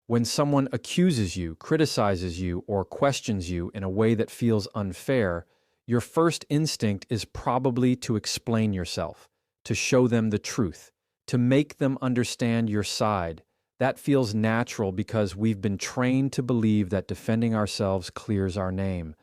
When someone accuses you, criticizes you, or questions you in a way that feels unfair, your first instinct is probably to explain yourself, to show them the truth, to make them understand your side. That feels natural because we've been trained to believe that defending ourselves clears our name.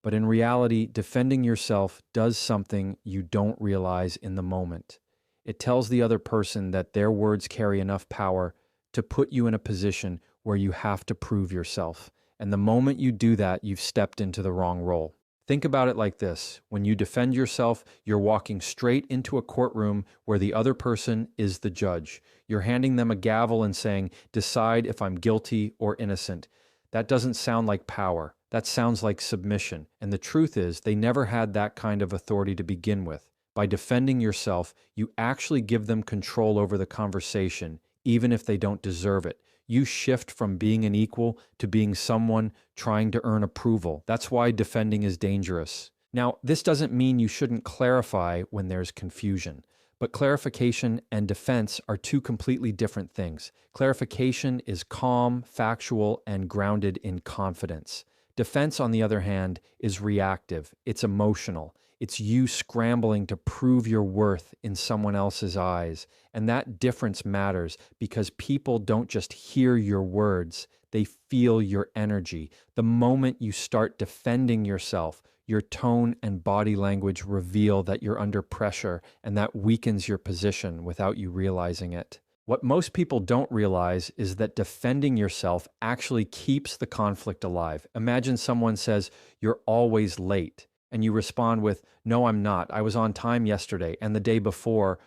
But in reality, defending yourself does something you don't realize in the moment. It tells the other person that their words carry enough power to put you in a position where you have to prove yourself. And the moment you do that, you've stepped into the wrong role. Think about it like this. When you defend yourself, you're walking straight into a courtroom where the other person is the judge. You're handing them a gavel and saying, "Decide if I'm guilty or innocent." That doesn't sound like power. That sounds like submission. And the truth is, they never had that kind of authority to begin with. By defending yourself, you actually give them control over the conversation, even if they don't deserve it. You shift from being an equal to being someone trying to earn approval. That's why defending is dangerous. Now, this doesn't mean you shouldn't clarify when there's confusion, but clarification and defense are two completely different things. Clarification is calm, factual, and grounded in confidence. Defense, on the other hand, is reactive. It's emotional. It's you scrambling to prove your worth in someone else's eyes. And that difference matters because people don't just hear your words, they feel your energy. The moment you start defending yourself, your tone and body language reveal that you're under pressure, and that weakens your position without you realizing it. What most people don't realize is that defending yourself actually keeps the conflict alive. Imagine someone says, "You're always late." And you respond with, "No, I'm not. I was on time yesterday and the day before."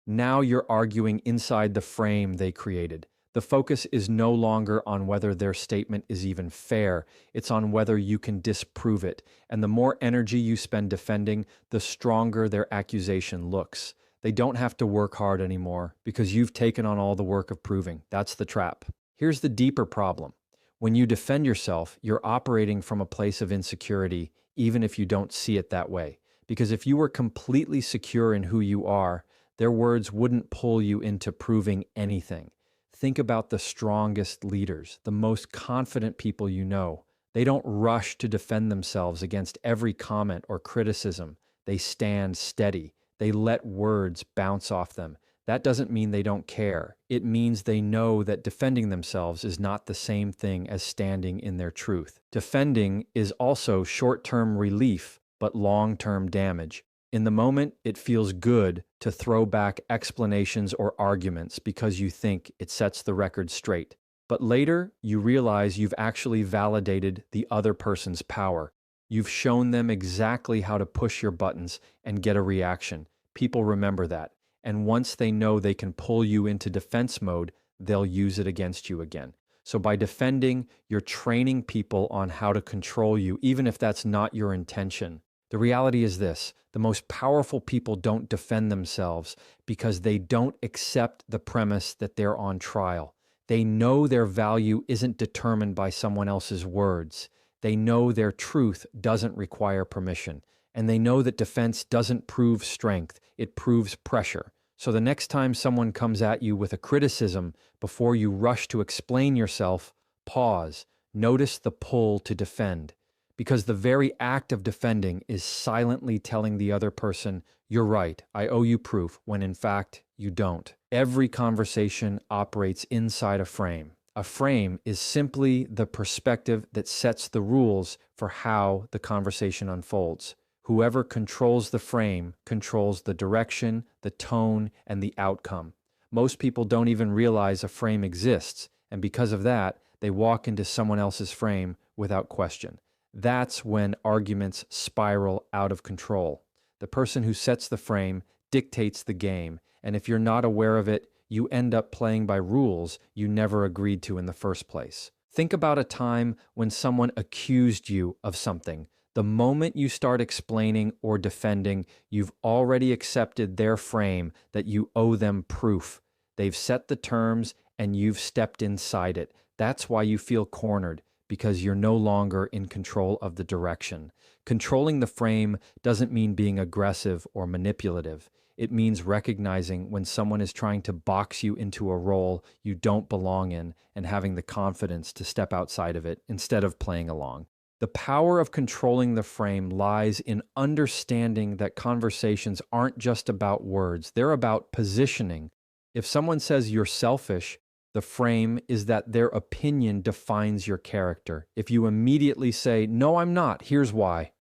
Now you're arguing inside the frame they created. The focus is no longer on whether their statement is even fair. It's on whether you can disprove it. And the more energy you spend defending, the stronger their accusation looks. They don't have to work hard anymore because you've taken on all the work of proving. That's the trap. Here's the deeper problem. When you defend yourself, you're operating from a place of insecurity, even if you don't see it that way. Because if you were completely secure in who you are, their words wouldn't pull you into proving anything. Think about the strongest leaders, the most confident people you know. They don't rush to defend themselves against every comment or criticism. They stand steady. They let words bounce off them. That doesn't mean they don't care. It means they know that defending themselves is not the same thing as standing in their truth. Defending is also short-term relief, but long-term damage. In the moment, it feels good to throw back explanations or arguments because you think it sets the record straight. But later, you realize you've actually validated the other person's power. You've shown them exactly how to push your buttons and get a reaction. People remember that. And once they know they can pull you into defense mode, they'll use it against you again. So by defending, you're training people on how to control you, even if that's not your intention. The reality is this: the most powerful people don't defend themselves because they don't accept the premise that they're on trial. They know their value isn't determined by someone else's words. They know their truth doesn't require permission. And they know that defense doesn't prove strength, it proves pressure. So the next time someone comes at you with a criticism, before you rush to explain yourself, pause. Notice the pull to defend. Because the very act of defending is silently telling the other person, "You're right, I owe you proof," when in fact, you don't. Every conversation operates inside a frame. A frame is simply the perspective that sets the rules for how the conversation unfolds. Whoever controls the frame controls the direction, the tone, and the outcome. Most people don't even realize a frame exists, and because of that, they walk into someone else's frame without question. That's when arguments spiral out of control. The person who sets the frame dictates the game, and if you're not aware of it, you end up playing by rules you never agreed to in the first place. Think about a time when someone accused you of something. The moment you start explaining or defending, you've already accepted their frame that you owe them proof. They've set the terms and you've stepped inside it. That's why you feel cornered, because you're no longer in control of the direction. Controlling the frame doesn't mean being aggressive or manipulative. It means recognizing when someone is trying to box you into a role you don't belong in and having the confidence to step outside of it instead of playing along. The power of controlling the frame lies in understanding that conversations aren't just about words, they're about positioning. If someone says you're selfish, the frame is that their opinion defines your character. If you immediately say, "No, I'm not, here's why,"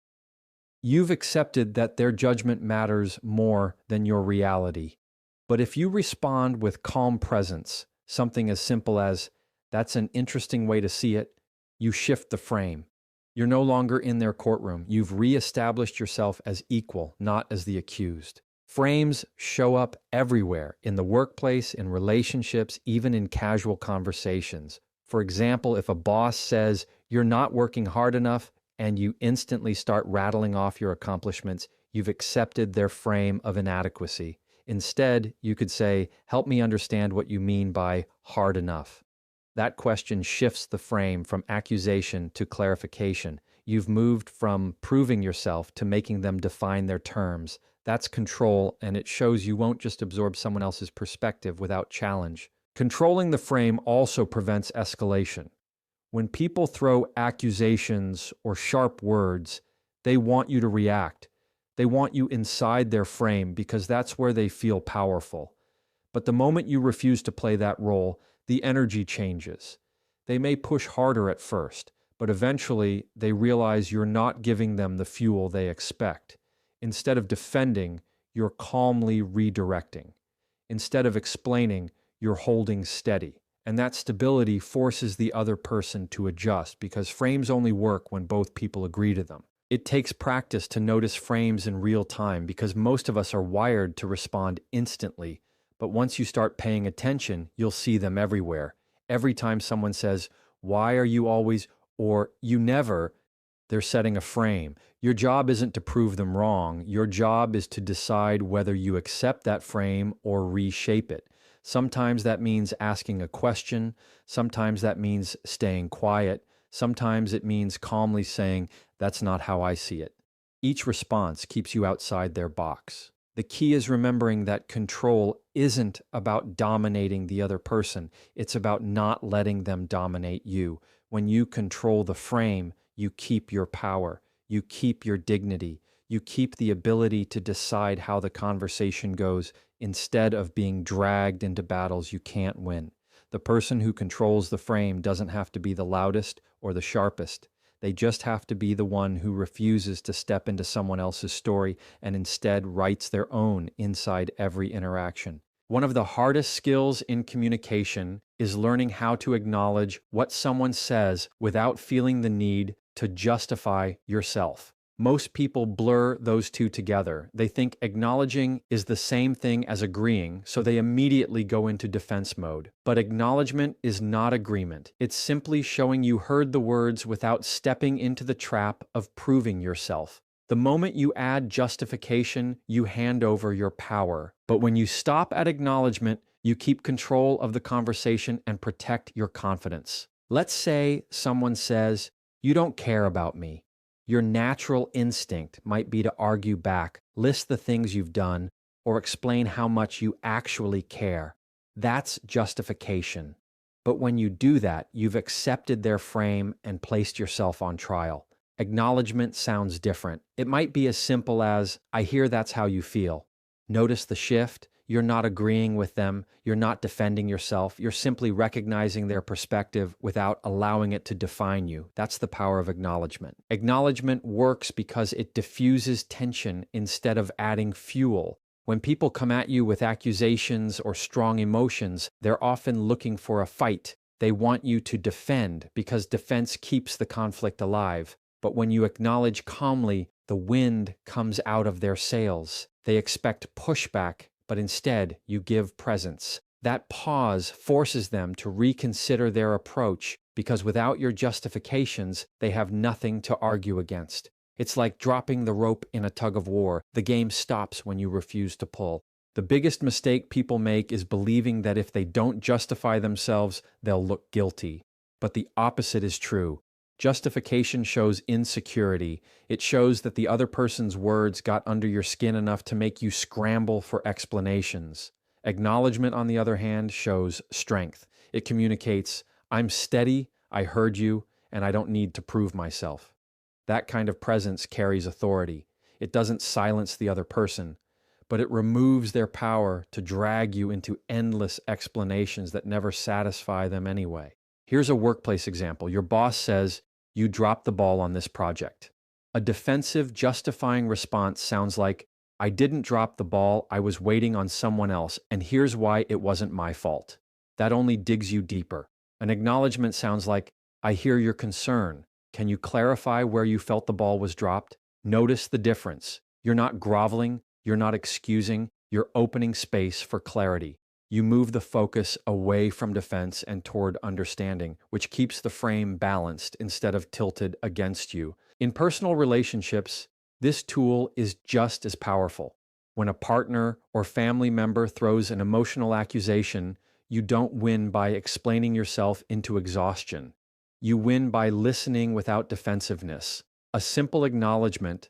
you've accepted that their judgment matters more than your reality. But if you respond with calm presence, something as simple as, "That's an interesting way to see it," you shift the frame. You're no longer in their courtroom. You've reestablished yourself as equal, not as the accused. Frames show up everywhere, in the workplace, in relationships, even in casual conversations. For example, if a boss says, "You're not working hard enough," and you instantly start rattling off your accomplishments, you've accepted their frame of inadequacy. Instead, you could say, "Help me understand what you mean by hard enough." That question shifts the frame from accusation to clarification. You've moved from proving yourself to making them define their terms. That's control, and it shows you won't just absorb someone else's perspective without challenge. Controlling the frame also prevents escalation. When people throw accusations or sharp words, they want you to react. They want you inside their frame because that's where they feel powerful. But the moment you refuse to play that role, the energy changes. They may push harder at first, but eventually they realize you're not giving them the fuel they expect. Instead of defending, you're calmly redirecting. Instead of explaining, you're holding steady. And that stability forces the other person to adjust because frames only work when both people agree to them. It takes practice to notice frames in real time because most of us are wired to respond instantly. But once you start paying attention, you'll see them everywhere. Every time someone says, "Why are you always," or "You never," they're setting a frame. Your job isn't to prove them wrong. Your job is to decide whether you accept that frame or reshape it. Sometimes that means asking a question. Sometimes that means staying quiet. Sometimes it means calmly saying, "That's not how I see it." Each response keeps you outside their box. The key is remembering that control isn't about dominating the other person. It's about not letting them dominate you. When you control the frame, you keep your power. You keep your dignity. You keep the ability to decide how the conversation goes instead of being dragged into battles you can't win. The person who controls the frame doesn't have to be the loudest or the sharpest. They just have to be the one who refuses to step into someone else's story and instead writes their own inside every interaction. One of the hardest skills in communication is learning how to acknowledge what someone says without feeling the need to justify yourself. Most people blur those two together. They think acknowledging is the same thing as agreeing, so they immediately go into defense mode. But acknowledgement is not agreement. It's simply showing you heard the words without stepping into the trap of proving yourself. The moment you add justification, you hand over your power. But when you stop at acknowledgement, you keep control of the conversation and protect your confidence. Let's say someone says, "You don't care about me." Your natural instinct might be to argue back, list the things you've done, or explain how much you actually care. That's justification. But when you do that, you've accepted their frame and placed yourself on trial. Acknowledgement sounds different. It might be as simple as, "I hear that's how you feel." Notice the shift. You're not agreeing with them. You're not defending yourself. You're simply recognizing their perspective without allowing it to define you. That's the power of acknowledgement. Acknowledgement works because it diffuses tension instead of adding fuel. When people come at you with accusations or strong emotions, they're often looking for a fight. They want you to defend because defense keeps the conflict alive. But when you acknowledge calmly, the wind comes out of their sails. They expect pushback, but instead you give presence. That pause forces them to reconsider their approach because without your justifications, they have nothing to argue against. It's like dropping the rope in a tug of war. The game stops when you refuse to pull. The biggest mistake people make is believing that if they don't justify themselves, they'll look guilty. But the opposite is true. Justification shows insecurity. It shows that the other person's words got under your skin enough to make you scramble for explanations. Acknowledgement, on the other hand, shows strength. It communicates, I'm steady, I heard you, and I don't need to prove myself. That kind of presence carries authority. It doesn't silence the other person, but it removes their power to drag you into endless explanations that never satisfy them anyway. Here's a workplace example. Your boss says, you dropped the ball on this project. A defensive, justifying response sounds like, I didn't drop the ball, I was waiting on someone else, and here's why it wasn't my fault. That only digs you deeper. An acknowledgement sounds like, I hear your concern. Can you clarify where you felt the ball was dropped? Notice the difference. You're not groveling, you're not excusing, you're opening space for clarity. You move the focus away from defense and toward understanding, which keeps the frame balanced instead of tilted against you. In personal relationships, this tool is just as powerful. When a partner or family member throws an emotional accusation, you don't win by explaining yourself into exhaustion. You win by listening without defensiveness. A simple acknowledgement,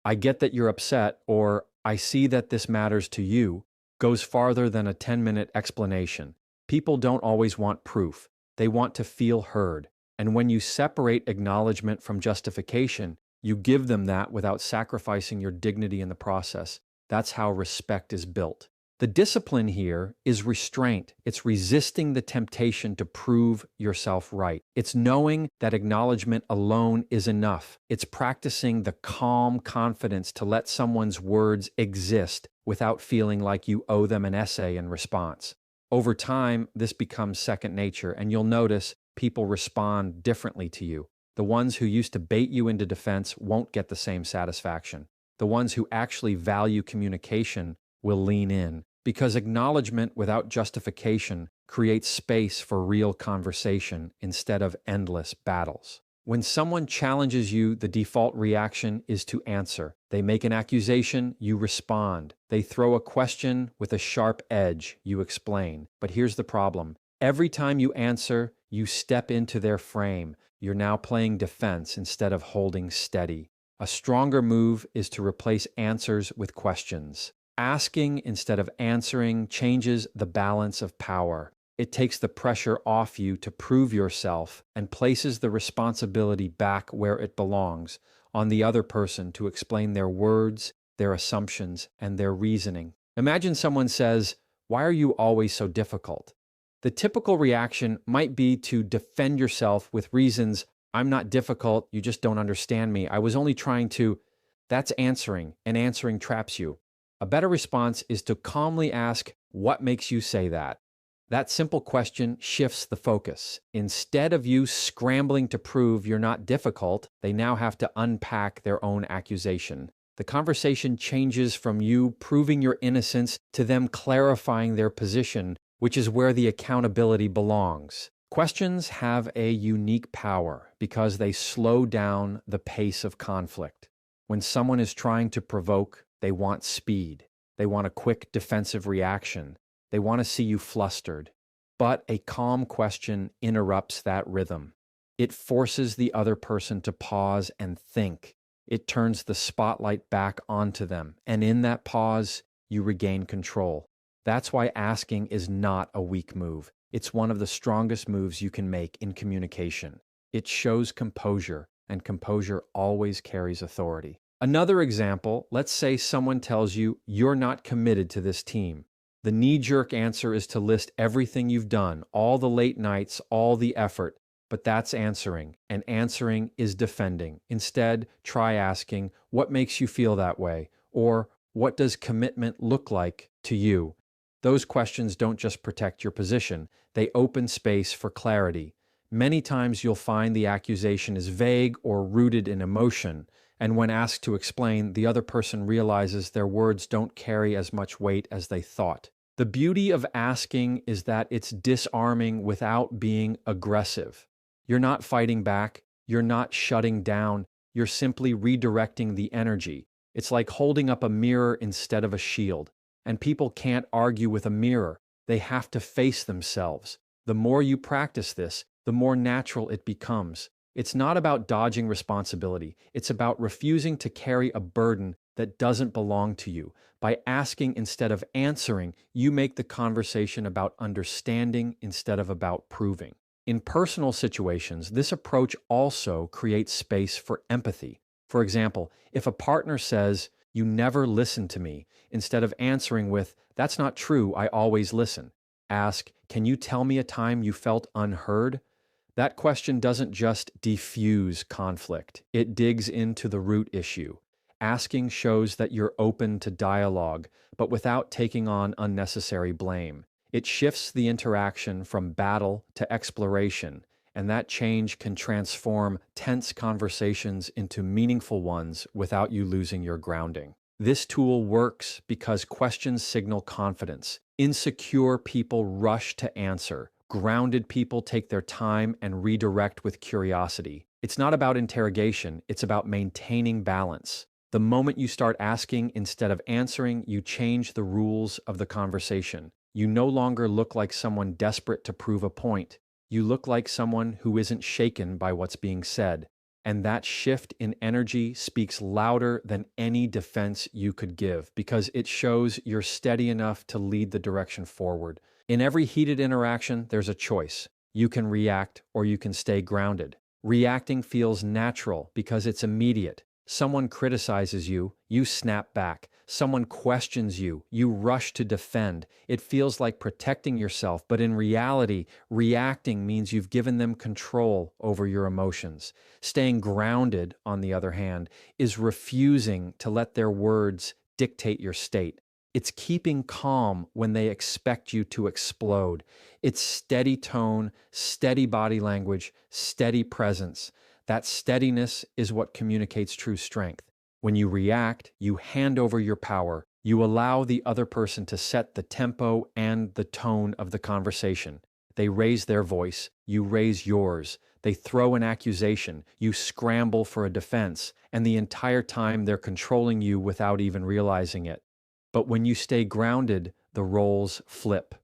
I get that you're upset, or I see that this matters to you, goes farther than a 10-minute explanation. People don't always want proof. They want to feel heard. And when you separate acknowledgement from justification, you give them that without sacrificing your dignity in the process. That's how respect is built. The discipline here is restraint. It's resisting the temptation to prove yourself right. It's knowing that acknowledgement alone is enough. It's practicing the calm confidence to let someone's words exist without feeling like you owe them an essay in response. Over time, this becomes second nature, and you'll notice people respond differently to you. The ones who used to bait you into defense won't get the same satisfaction. The ones who actually value communication will lean in, because acknowledgement without justification creates space for real conversation instead of endless battles. When someone challenges you, the default reaction is to answer. They make an accusation, you respond. They throw a question with a sharp edge, you explain. But here's the problem. Every time you answer, you step into their frame. You're now playing defense instead of holding steady. A stronger move is to replace answers with questions. Asking instead of answering changes the balance of power. It takes the pressure off you to prove yourself and places the responsibility back where it belongs, on the other person to explain their words, their assumptions, and their reasoning. Imagine someone says, "Why are you always so difficult?" The typical reaction might be to defend yourself with reasons, "I'm not difficult, you just don't understand me. I was only trying to..." That's answering, and answering traps you. A better response is to calmly ask, "What makes you say that?" That simple question shifts the focus. Instead of you scrambling to prove you're not difficult, they now have to unpack their own accusation. The conversation changes from you proving your innocence to them clarifying their position, which is where the accountability belongs. Questions have a unique power because they slow down the pace of conflict. When someone is trying to provoke, they want speed. They want a quick defensive reaction. They want to see you flustered. But a calm question interrupts that rhythm. It forces the other person to pause and think. It turns the spotlight back onto them. And in that pause, you regain control. That's why asking is not a weak move. It's one of the strongest moves you can make in communication. It shows composure, and composure always carries authority. Another example, let's say someone tells you you're not committed to this team. The knee-jerk answer is to list everything you've done, all the late nights, all the effort. But that's answering, and answering is defending. Instead, try asking, what makes you feel that way? Or what does commitment look like to you? Those questions don't just protect your position, they open space for clarity. Many times you'll find the accusation is vague or rooted in emotion, and when asked to explain, the other person realizes their words don't carry as much weight as they thought. The beauty of asking is that it's disarming without being aggressive. You're not fighting back, you're not shutting down, you're simply redirecting the energy. It's like holding up a mirror instead of a shield. And people can't argue with a mirror, they have to face themselves. The more you practice this, the more natural it becomes. It's not about dodging responsibility. It's about refusing to carry a burden that doesn't belong to you. By asking instead of answering, you make the conversation about understanding instead of about proving. In personal situations, this approach also creates space for empathy. For example, if a partner says, "You never listen to me," instead of answering with, "That's not true, I always listen," ask, "Can you tell me a time you felt unheard?" That question doesn't just diffuse conflict, it digs into the root issue. Asking shows that you're open to dialogue, but without taking on unnecessary blame. It shifts the interaction from battle to exploration, and that change can transform tense conversations into meaningful ones without you losing your grounding. This tool works because questions signal confidence. Insecure people rush to answer. Grounded people take their time and redirect with curiosity. It's not about interrogation, it's about maintaining balance. The moment you start asking instead of answering, you change the rules of the conversation. You no longer look like someone desperate to prove a point. You look like someone who isn't shaken by what's being said. And that shift in energy speaks louder than any defense you could give because it shows you're steady enough to lead the direction forward. In every heated interaction, there's a choice. You can react or you can stay grounded. Reacting feels natural because it's immediate. Someone criticizes you, you snap back. Someone questions you, you rush to defend. It feels like protecting yourself, but in reality, reacting means you've given them control over your emotions. Staying grounded, on the other hand, is refusing to let their words dictate your state. It's keeping calm when they expect you to explode. It's steady tone, steady body language, steady presence. That steadiness is what communicates true strength. When you react, you hand over your power. You allow the other person to set the tempo and the tone of the conversation. They raise their voice, you raise yours. They throw an accusation, you scramble for a defense, and the entire time they're controlling you without even realizing it. But when you stay grounded, the roles flip.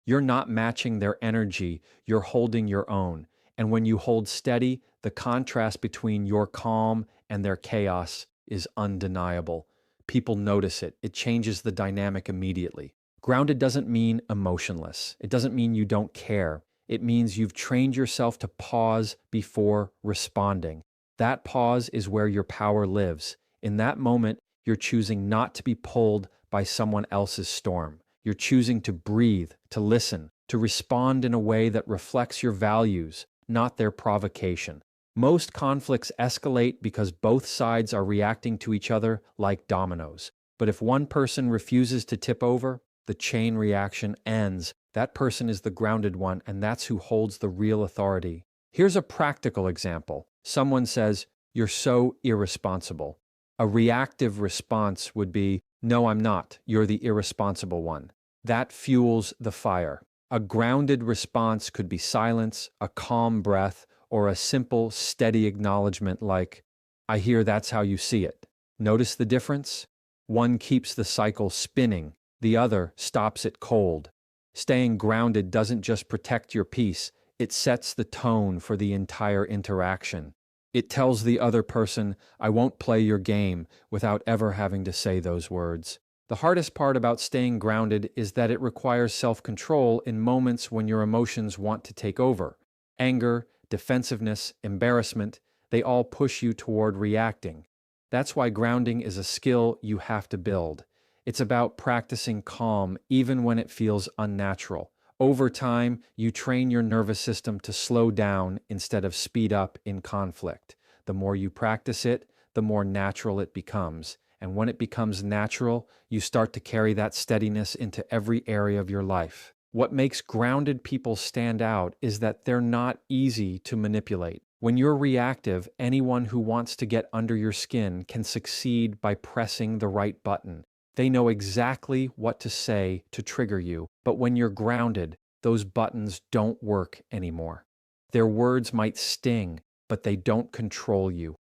You're not matching their energy, you're holding your own. And when you hold steady, the contrast between your calm and their chaos is undeniable. People notice it. It changes the dynamic immediately. Grounded doesn't mean emotionless. It doesn't mean you don't care. It means you've trained yourself to pause before responding. That pause is where your power lives. In that moment, you're choosing not to be pulled by someone else's storm. You're choosing to breathe, to listen, to respond in a way that reflects your values, not their provocation. Most conflicts escalate because both sides are reacting to each other like dominoes. But if one person refuses to tip over, the chain reaction ends. That person is the grounded one, and that's who holds the real authority. Here's a practical example. Someone says, "You're so irresponsible." A reactive response would be, "No, I'm not. You're the irresponsible one." That fuels the fire. A grounded response could be silence, a calm breath, or a simple, steady acknowledgement like, "I hear that's how you see it." Notice the difference? One keeps the cycle spinning, the other stops it cold. Staying grounded doesn't just protect your peace, it sets the tone for the entire interaction. It tells the other person, "I won't play your game," without ever having to say those words. The hardest part about staying grounded is that it requires self-control in moments when your emotions want to take over. Anger, defensiveness, embarrassment, they all push you toward reacting. That's why grounding is a skill you have to build. It's about practicing calm even when it feels unnatural. Over time, you train your nervous system to slow down instead of speed up in conflict. The more you practice it, the more natural it becomes. And when it becomes natural, you start to carry that steadiness into every area of your life. What makes grounded people stand out is that they're not easy to manipulate. When you're reactive, anyone who wants to get under your skin can succeed by pressing the right button. They know exactly what to say to trigger you, but when you're grounded, those buttons don't work anymore. Their words might sting, but they don't control you.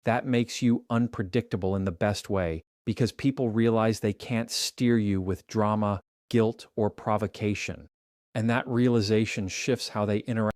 That makes you unpredictable in the best way because people realize they can't steer you with drama, guilt, or provocation. And that realization shifts how they interact.